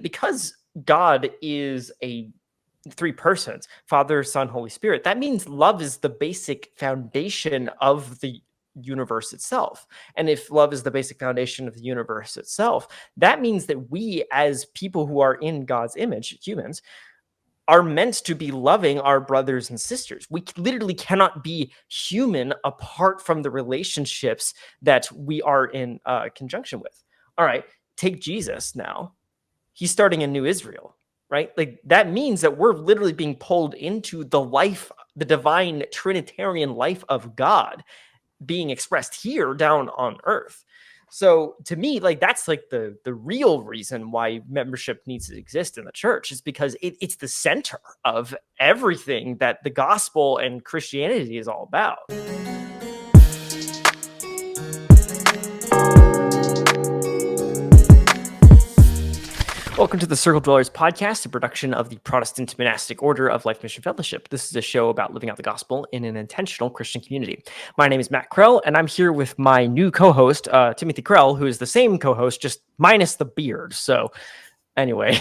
because God is a three persons, Father, Son, Holy Spirit, that means love is the basic foundation of the universe itself. And if love is the basic foundation of the universe itself, that means that we, as people who are in God's image, humans, are meant to be loving our brothers and sisters. We literally cannot be human apart from the relationships that we are in conjunction with. All right, take Jesus now. He's starting a new Israel, right? Like that means that we're literally being pulled into the life, the divine Trinitarian life of God being expressed here down on earth. So to me, like that's like the real reason why membership needs to exist in the church is because it's the center of everything that the gospel and Christianity is all about. Welcome to the Circle Dwellers podcast, a production of the Protestant monastic order of Life Mission Fellowship. This is a show about living out the gospel in an intentional Christian community. My name is Matt Krell, and I'm here with my new co-host, Timothy Krell, who is the same co-host, just minus the beard. So anyway.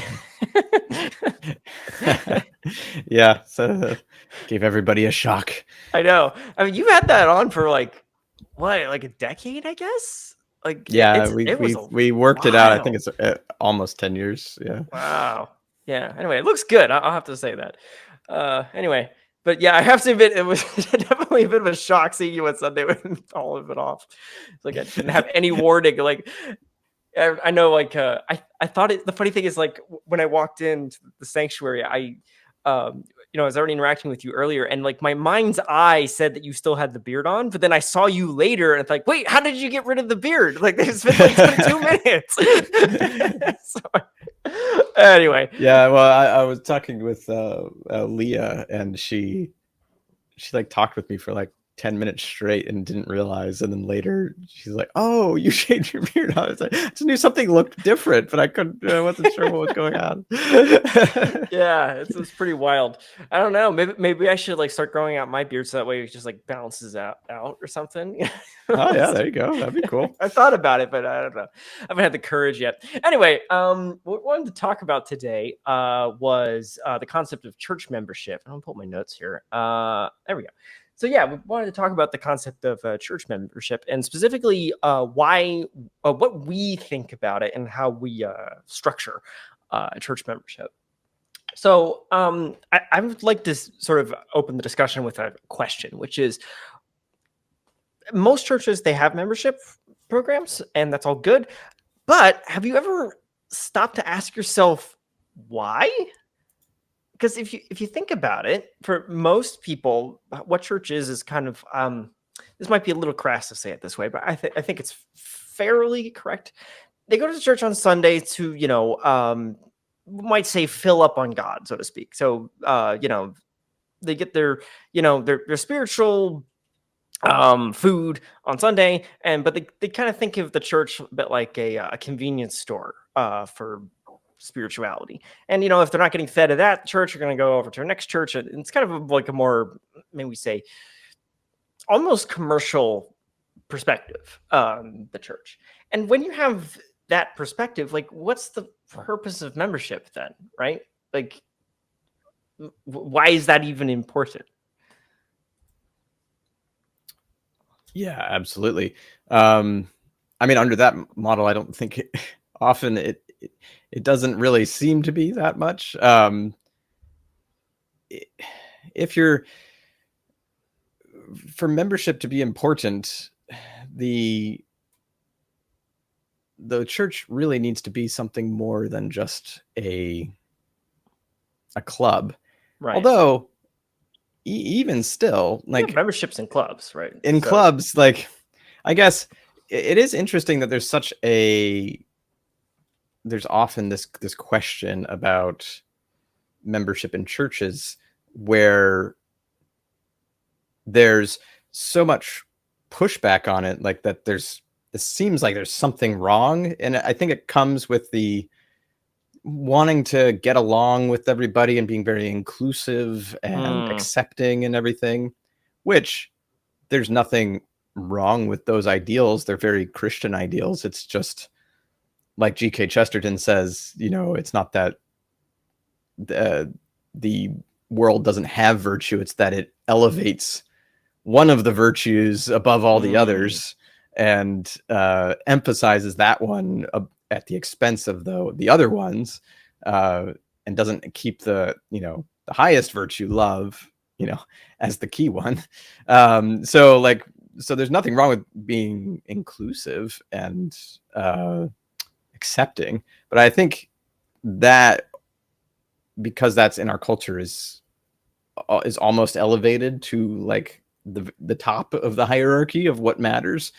Yeah, so gave everybody a shock. I know. I mean, you've had that on for like a decade, I guess? Like, yeah, we worked it out. I think it's almost 10 years. Yeah. Wow. Yeah. Anyway, it looks good. I'll have to say that. Anyway, but yeah, I have to admit it was definitely a bit of a shock seeing you on Sunday with all of it off. It's like I didn't have any warning. Like I know, like I thought it. The funny thing is, like when I walked into the sanctuary, I was already interacting with you earlier, and like my mind's eye said that you still had the beard on, but then I saw you later, and it's like, wait, how did you get rid of the beard? Like it's been like 22 minutes. So, anyway, yeah. Well, I was talking with Leah, and she like talked with me for like 10 minutes straight and didn't realize, and then later she's like, "Oh, you shaved your beard." I was like, I just knew something looked different, but I wasn't sure what was going on. Yeah, it's pretty wild. I don't know, maybe I should like start growing out my beard so that way it just like balances out or something. Oh yeah, there you go. That'd be cool. I thought about it, but I don't know, I haven't had the courage yet. Anyway, what we wanted to talk about today was the concept of church membership. I'm gonna pull my notes here. There we go. So yeah, we wanted to talk about the concept of church membership, and specifically what we think about it and how we structure church membership. So I would like to sort of open the discussion with a question, which is, most churches, they have membership programs, and that's all good. But have you ever stopped to ask yourself why? Because if you think about it, for most people, what church is kind of this might be a little crass to say it this way, but I think it's fairly correct. They go to the church on Sunday to might say fill up on God, so to speak. So they get their their spiritual food on Sunday, but they kind of think of the church a bit like a convenience store for spirituality. And if they're not getting fed at that church, you're going to go over to our next church, and it's kind of like a more, maybe we say, almost commercial perspective on the church. And when you have that perspective, like, what's the purpose of membership then, right? Like, why is that even important? Yeah, absolutely. I mean, under that model, I don't think often it doesn't really seem to be that much. If you're, for membership to be important, the church really needs to be something more than just a club. Right. Although even still, like, memberships in clubs, right? In clubs, like, I guess it is interesting that there's often this question about membership in churches where there's so much pushback on it, like that it seems like there's something wrong. And I think it comes with the wanting to get along with everybody and being very inclusive and accepting and everything, which there's nothing wrong with those ideals. They're very Christian ideals. It's just like G.K. Chesterton says, it's not that the world doesn't have virtue, it's that it elevates one of the virtues above all the others, and emphasizes that one at the expense of the other ones, and doesn't keep the highest virtue, love, as the key one. So there's nothing wrong with being inclusive and accepting, but I think that because that's in our culture is almost elevated to like the top of the hierarchy of what matters,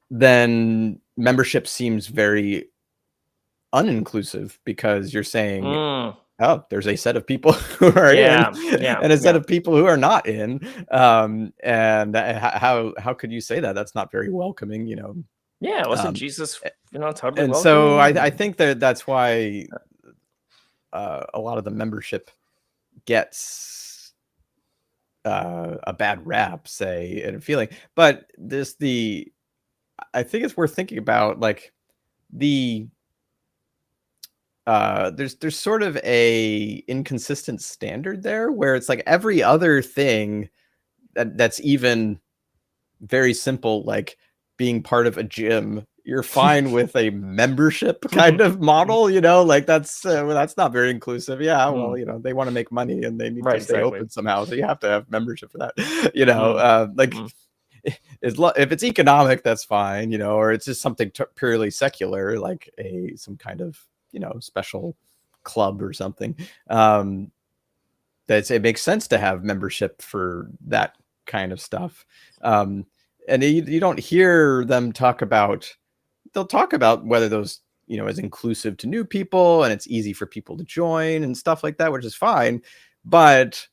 then membership seems very uninclusive, because you're saying, oh, there's a set of people who are in, and a set of people who are not in. And how could you say that? That's not very welcoming, Yeah, wasn't Jesus, totally and welcoming? so I think that's why a lot of the membership gets a bad rap, say, and a feeling. But I think it's worth thinking about, like, there's sort of a inconsistent standard there, where it's like every other thing that's even very simple, like being part of a gym, you're fine with a membership kind of model, like that's not very inclusive. Yeah, well, they want to make money and they need to stay open somehow, so you have to have membership for that. If it's economic, that's fine, or it's just something purely secular, like some kind of special club or something. It makes sense to have membership for that kind of stuff. And you don't hear them talk about. They'll talk about whether those is inclusive to new people and it's easy for people to join and stuff like that, which is fine, but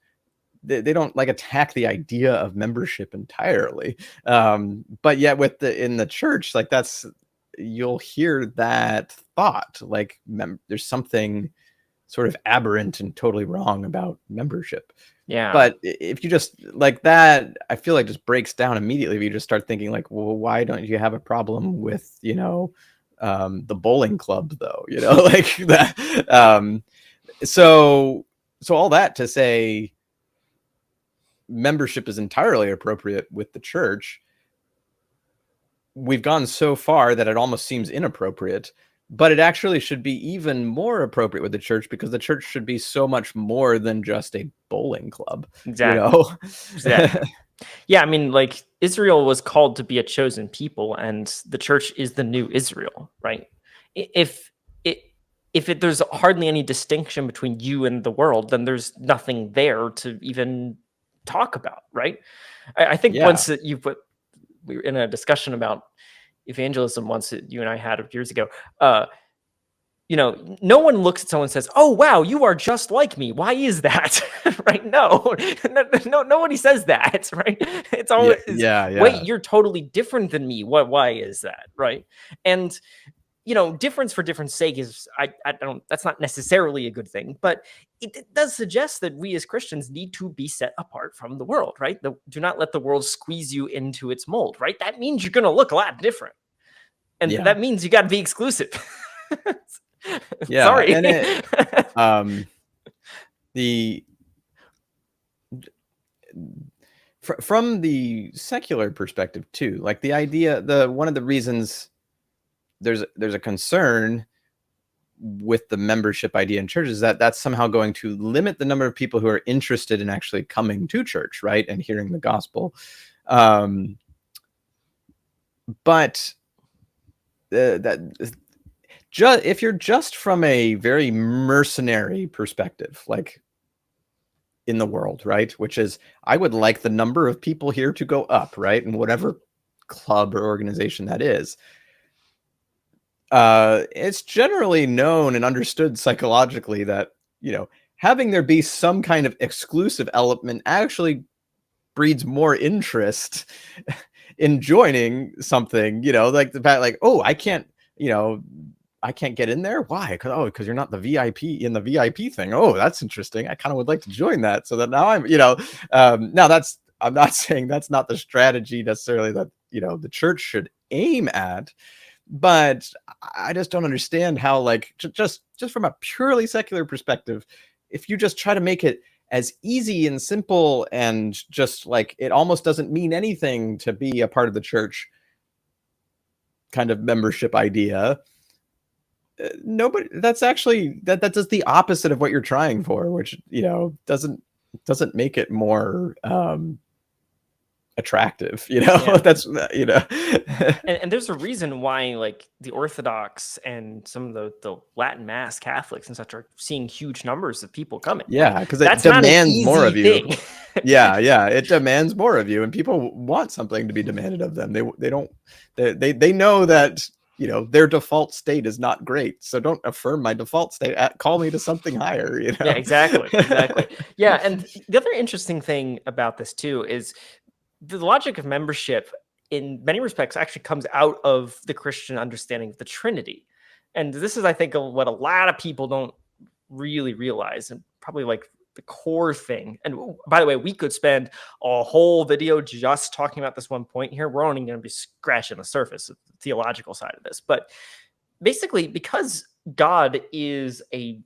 they don't like attack the idea of membership entirely. But yet in the church, like you'll hear that thought, like there's something sort of aberrant and totally wrong about membership. Yeah. But if you just like that, I feel like just breaks down immediately if you just start thinking like, well, why don't you have a problem with, the bowling club though, like that. So all that to say, membership is entirely appropriate with the church. We've gone so far that it almost seems inappropriate, but it actually should be even more appropriate with the church, because the church should be so much more than just a bowling club. Exactly. Exactly. Yeah, I mean, like, Israel was called to be a chosen people, and the church is the new Israel, right? If there's hardly any distinction between you and the world, then there's nothing there to even talk about, right? I think once that we were in a discussion about evangelism once that you and I had years ago. No one looks at someone and says, "Oh, wow, you are just like me. Why is that?" Right? No, nobody says that, right? It's always, wait, you're totally different than me. Why is that, right? And difference for difference sake is, I don't, that's not necessarily a good thing, but it does suggest that we as Christians need to be set apart from the world, right? Do not let the world squeeze you into its mold, right? That means you're going to look a lot different. And that means you got to be exclusive. Sorry. And from the secular perspective too, like the idea, one of the reasons there's a concern with the membership idea in churches that that's somehow going to limit the number of people who are interested in actually coming to church, right, and hearing the gospel. But if you're just from a very mercenary perspective, like in the world, right, which is, I would like the number of people here to go up, right, in whatever club or organization that is. It's generally known and understood psychologically that, having there be some kind of exclusive element actually breeds more interest in joining something, like the fact, like, oh, I can't get in there. Why? Because you're not the VIP in the VIP thing. Oh, that's interesting. I kind of would like to join that. So that now I'm not saying that's not the strategy necessarily that, the church should aim at, But I just don't understand how, like, just from a purely secular perspective, if you just try to make it as easy and simple and just like it almost doesn't mean anything to be a part of the church kind of membership idea, nobody, that's actually that does the opposite of what you're trying for, which, you know, doesn't make it more attractive, you know. Yeah. That's, you know. And there's a reason why, like, the Orthodox and some of the Latin Mass Catholics and such are seeing huge numbers of people coming. Yeah, because it That's not an demands more of easy you. thing. Yeah, it demands more of you, and people want something to be demanded of them. They don't, they know that, you know, their default state is not great, so don't affirm my default state. Call me to something higher, you know. Yeah, exactly. Yeah, and the other interesting thing about this too is the logic of membership in many respects actually comes out of the Christian understanding of the Trinity. And this is, I think, what a lot of people don't really realize, and probably like the core thing. And by the way, we could spend a whole video just talking about this one point here. We're only going to be scratching the surface of the theological side of this. But basically, because God is a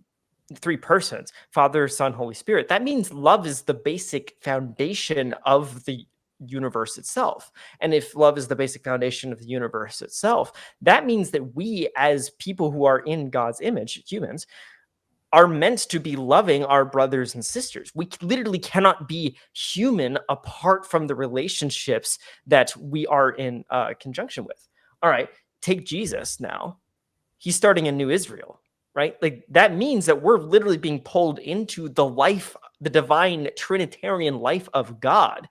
three persons, Father, Son, Holy Spirit, that means love is the basic foundation of the universe itself. And if love is the basic foundation of the universe itself, that means that we, as people who are in God's image, humans, are meant to be loving our brothers and sisters. We literally cannot be human apart from the relationships that we are in conjunction with. All right, take Jesus now. He's starting a new Israel, right? Like, that means that we're literally being pulled into the life, the divine Trinitarian life of God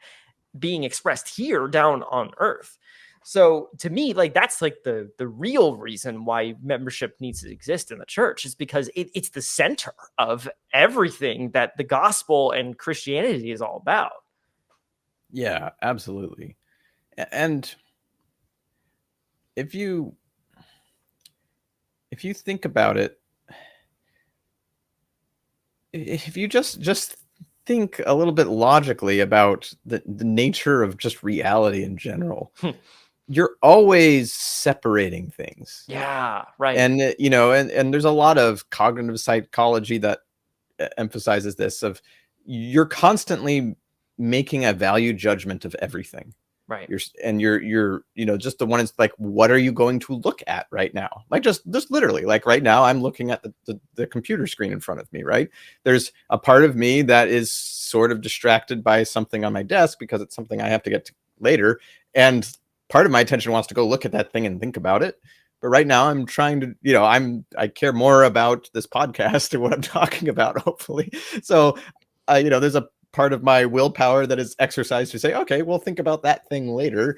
being expressed here down on earth. So to me, like, that's like the real reason why membership needs to exist in the church, is because it's the center of everything that the gospel and Christianity is all about. Yeah, absolutely. And if you think about it, if you just think a little bit logically about the nature of just reality in general, you're always separating things. Yeah, right. And you know, and there's a lot of cognitive psychology that emphasizes this, of you're constantly making a value judgment of everything. Right. You're you know, just the one is like, what are you going to look at right now? Like, just literally, like right now I'm looking at the computer screen in front of me, right? There's a part of me that is sort of distracted by something on my desk because it's something I have to get to later, and part of my attention wants to go look at that thing and think about it. But right now I'm trying to, you know, I care more about this podcast and what I'm talking about, hopefully. So you know, there's a part of my willpower that is exercised to say, okay, we'll think about that thing later,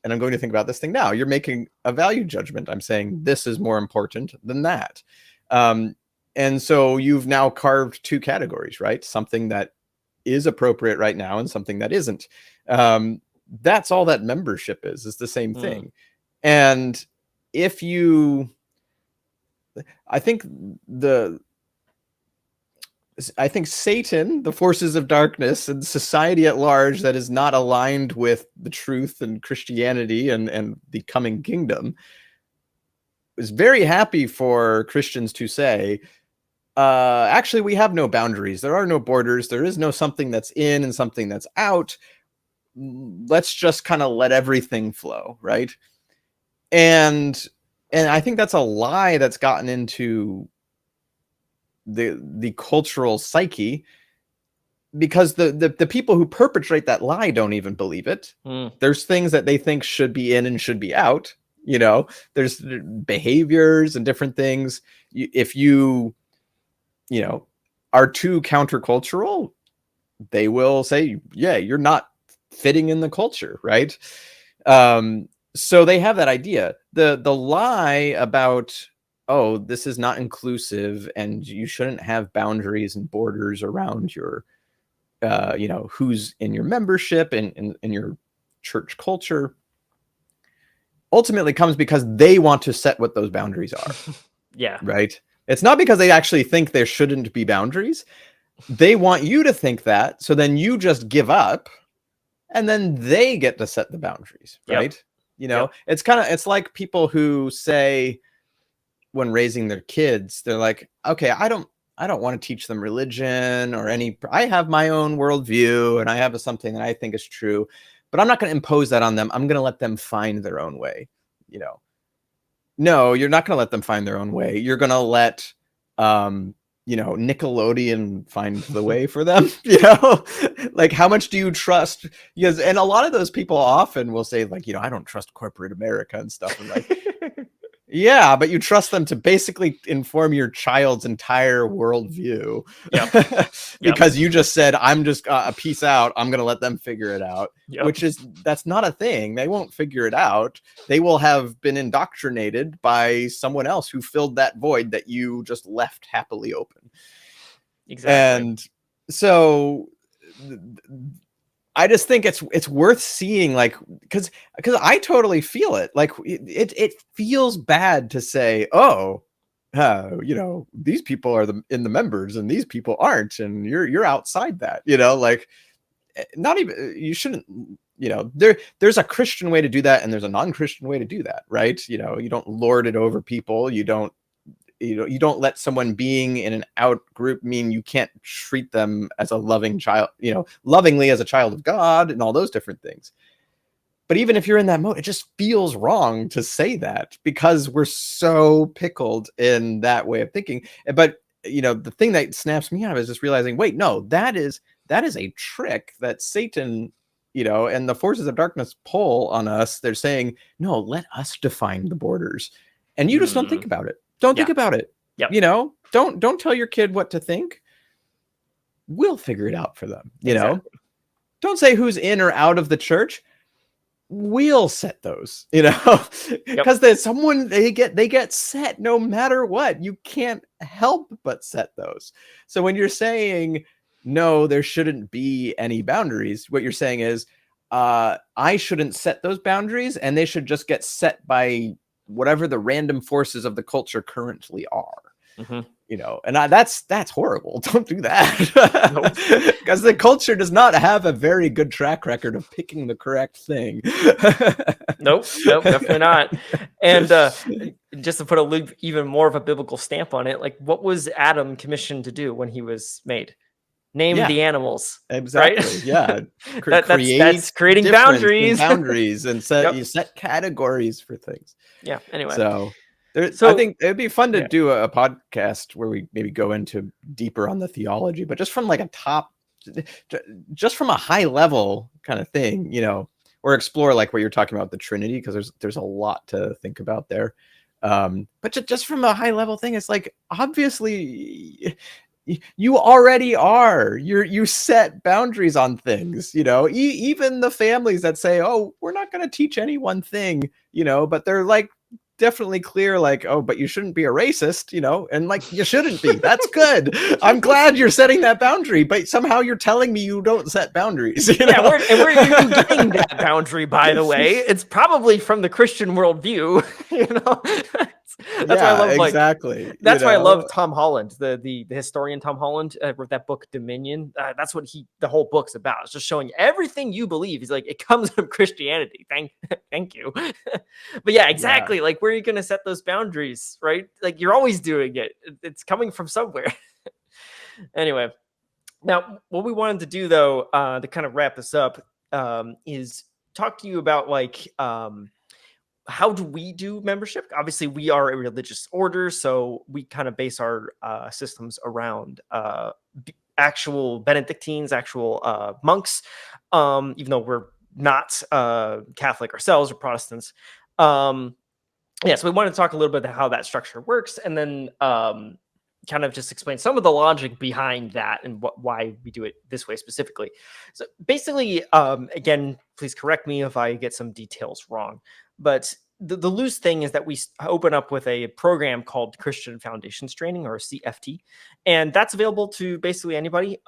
and I'm going to think about this thing now. You're making a value judgment. I'm saying this is more important than that. And so you've now carved two categories, right? Something that is appropriate right now and something that isn't. That's all that membership is the same thing. And if you, I think Satan, the forces of darkness, and society at large that is not aligned with the truth and Christianity and the coming kingdom, is very happy for Christians to say, actually, we have no boundaries. There are no borders. There is no something that's in and something that's out. Let's just kind of let everything flow, right? And I think that's a lie that's gotten into the cultural psyche, because the people who perpetrate that lie don't even believe it. There's things that they think should be in and should be out. You know, there's behaviors and different things. If you know, are too countercultural, they will say, yeah, you're not fitting in the culture, right? So they have that idea. The lie about, oh, this is not inclusive and you shouldn't have boundaries and borders around your, you know, who's in your membership and in your church culture, ultimately comes because they want to set what those boundaries are. Yeah. Right? It's not because they actually think there shouldn't be boundaries. They want you to think that, so then you just give up, and then they get to set the boundaries, right? You know, it's like people who say when raising their kids, they're like, okay, I don't want to teach them religion or I have my own worldview and I have something that I think is true, but I'm not going to impose that on them. I'm going to let them find their own way. You know, no, you're not going to let them find their own way. You're going to let, Nickelodeon find the way for them. Like, how much do you trust? Because, and a lot of those people often will say, like, I don't trust corporate America and stuff. And like, yeah, but you trust them to basically inform your child's entire worldview. Because you just said, I'm just a peace out. I'm going to let them figure it out, that's not a thing. They won't figure it out. They will have been indoctrinated by someone else who filled that void that you just left happily open. Exactly. And so I just think it's worth seeing, like, because I totally feel it. Like it feels bad to say, these people are in the members and these people aren't, and you're outside that. Like, not even, you shouldn't. There's a Christian way to do that, and there's a non-Christian way to do that, right? You don't lord it over people. You don't let someone being in an out group mean you can't treat them as a loving child, lovingly as a child of God and all those different things. But even if you're in that mode, it just feels wrong to say that because we're so pickled in that way of thinking. But, the thing that snaps me out is just realizing, wait, no, that is a trick that Satan, and the forces of darkness pull on us. They're saying, no, let us define the borders. And you just don't think about it. Don't think about it. Don't tell your kid what to think. We'll figure it out for them. Don't say who's in or out of the church. We'll set those, because there's someone they get set no matter what. You can't help but set those. So when you're saying, no, there shouldn't be any boundaries, what you're saying is, I shouldn't set those boundaries and they should just get set by whatever the random forces of the culture currently are. And that's horrible. Don't do that. Because the culture does not have a very good track record of picking the correct thing. Nope, definitely not. And just to put even more of a biblical stamp on it, like, what was Adam commissioned to do when he was made? Name the animals. Exactly. Right? Yeah. That's creating boundaries. And you set categories for things. Yeah. Anyway. So I think it'd be fun to do a podcast where we maybe go into deeper on the theology, but just from like just from a high level kind of thing, or explore like what you're talking about, the Trinity, because there's a lot to think about there. But just from a high level thing, it's like, obviously you already are. You set boundaries on things, even the families that say, oh, we're not going to teach any one thing, but they're like definitely clear, like, oh, but you shouldn't be a racist, and like, you shouldn't be. That's good. I'm glad you're setting that boundary, but somehow you're telling me you don't set boundaries. Yeah, where are you getting that boundary, by the way? It's probably from the Christian worldview. That's why I love, like, exactly. That's why I love Tom Holland, the historian Tom Holland, wrote that book Dominion. That's what the whole book's about. It's just showing everything you believe. He's like, it comes from Christianity. Thank you. But yeah, exactly. Like, where are you going to set those boundaries, right? Like, you're always doing it. It's coming from somewhere. Anyway, now what we wanted to do, though, to kind of wrap this up, is talk to you about, like, how do we do membership? Obviously, we are a religious order, so we kind of base our systems around actual Benedictines, actual monks, even though we're not Catholic ourselves or Protestants. So we want to talk a little bit about how that structure works, and then kind of just explain some of the logic behind that and why we do it this way specifically. So basically, again, please correct me if I get some details wrong, but the loose thing is that we open up with a program called Christian Foundations Training, or CFT, and that's available to basically anybody.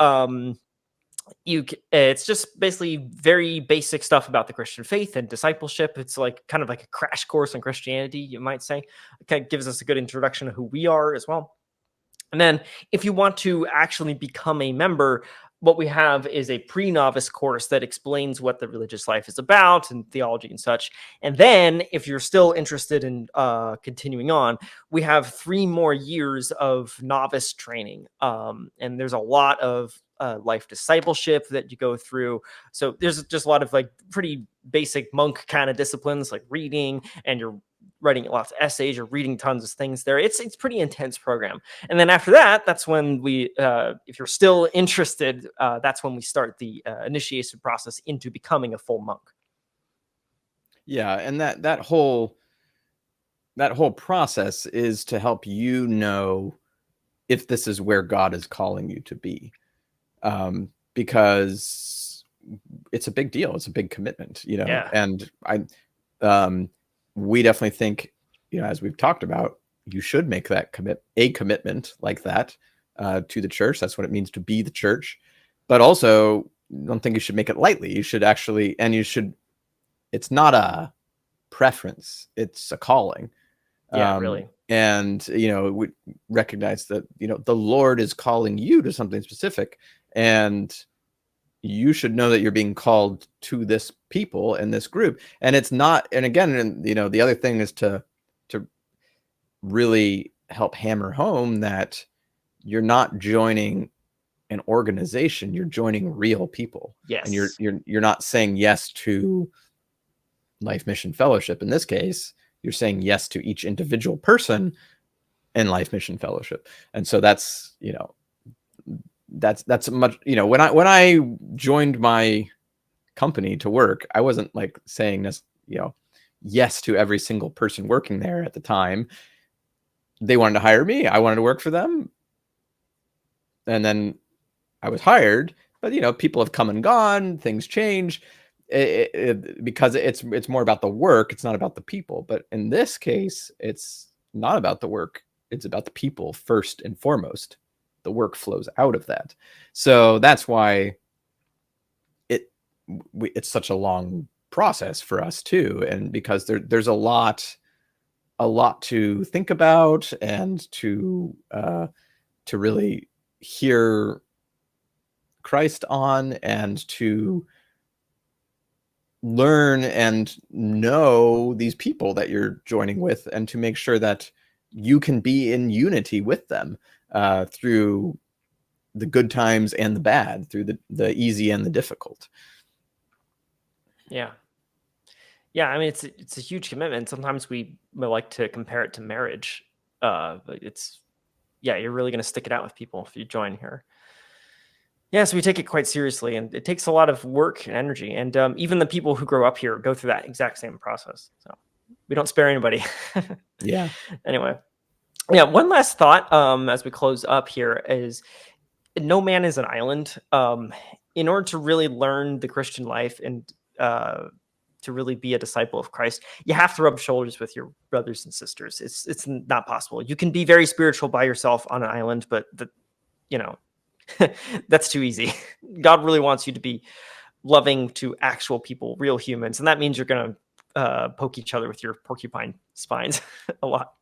It's just basically very basic stuff about the Christian faith and discipleship. It's like kind of like a crash course on Christianity, you might say. It kind of gives us a good introduction to who we are as well. And then if you want to actually become a member, what we have is a pre-novice course that explains what the religious life is about and theology and such. And then if you're still interested in continuing on, we have 3 more years of novice training. And there's a lot of life discipleship that you go through. So there's just a lot of like pretty basic monk kind of disciplines like reading, and you're writing lots of essays, you're reading tons of things there. It's pretty intense program. And then after that, that's when we, if you're still interested, that's when we start the initiation process into becoming a full monk. Yeah, and that whole process is to help you know if this is where God is calling you to be, because it's a big deal. It's a big commitment, you know. Yeah. And we definitely think, you know, as we've talked about, you should make that commitment like that to the church. That's what it means to be the church. But also, I don't think you should make it lightly. You should actually, and you should. It's not a preference; it's a calling. Yeah, really. And you know, we recognize that, you know, the Lord is calling you to something specific, and you should know that you're being called to this people and this group. And it's not, and again, you know, the other thing is to really help hammer home that you're not joining an organization, you're joining real people. Yes. And you're not saying yes to Life Mission Fellowship. In this case, you're saying yes to each individual person in Life Mission Fellowship. And so that's, you know, that's much, you know, when I joined my company to work, I wasn't like saying this, you know, yes to every single person working there at the time. They wanted to hire me, I wanted to work for them, and then I was hired. But you know, people have come and gone, things change, because it's more about the work, it's not about the people. But in this case, it's not about the work, it's about the people first and foremost. The work flows out of that. So that's why it's such a long process for us too. And because there's a lot to think about, and to really hear Christ on, and to learn and know these people that you're joining with, and to make sure that you can be in unity with them through the good times and the bad, through the easy and the difficult. Yeah. Yeah, I mean, it's a huge commitment. Sometimes we like to compare it to marriage, but it's, yeah, you're really going to stick it out with people if you join here. Yeah, so we take it quite seriously, and it takes a lot of work and energy. And even the people who grow up here go through that exact same process. So we don't spare anybody. Yeah. Anyway, yeah. One last thought as we close up here is, no man is an island. In order to really learn the Christian life and to really be a disciple of Christ, you have to rub shoulders with your brothers and sisters. It's not possible. You can be very spiritual by yourself on an island, but that's too easy. God really wants you to be loving to actual people, real humans, and that means you're going to poke each other with your porcupine spines a lot.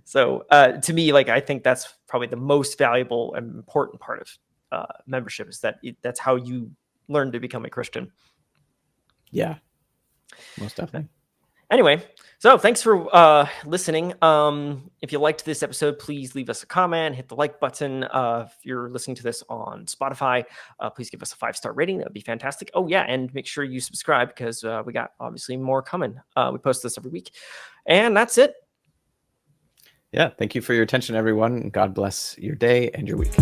So to me, like, I think that's probably the most valuable and important part of membership, is that that's how you learn to become a Christian. Yeah, most definitely. Anyway, so thanks for listening. If you liked this episode, please leave us a comment, hit the like button. If you're listening to this on Spotify, please give us a 5-star rating. That would be fantastic. Oh yeah, and make sure you subscribe, because we got obviously more coming. We post this every week. And that's it. Yeah, thank you for your attention, everyone. God bless your day and your week.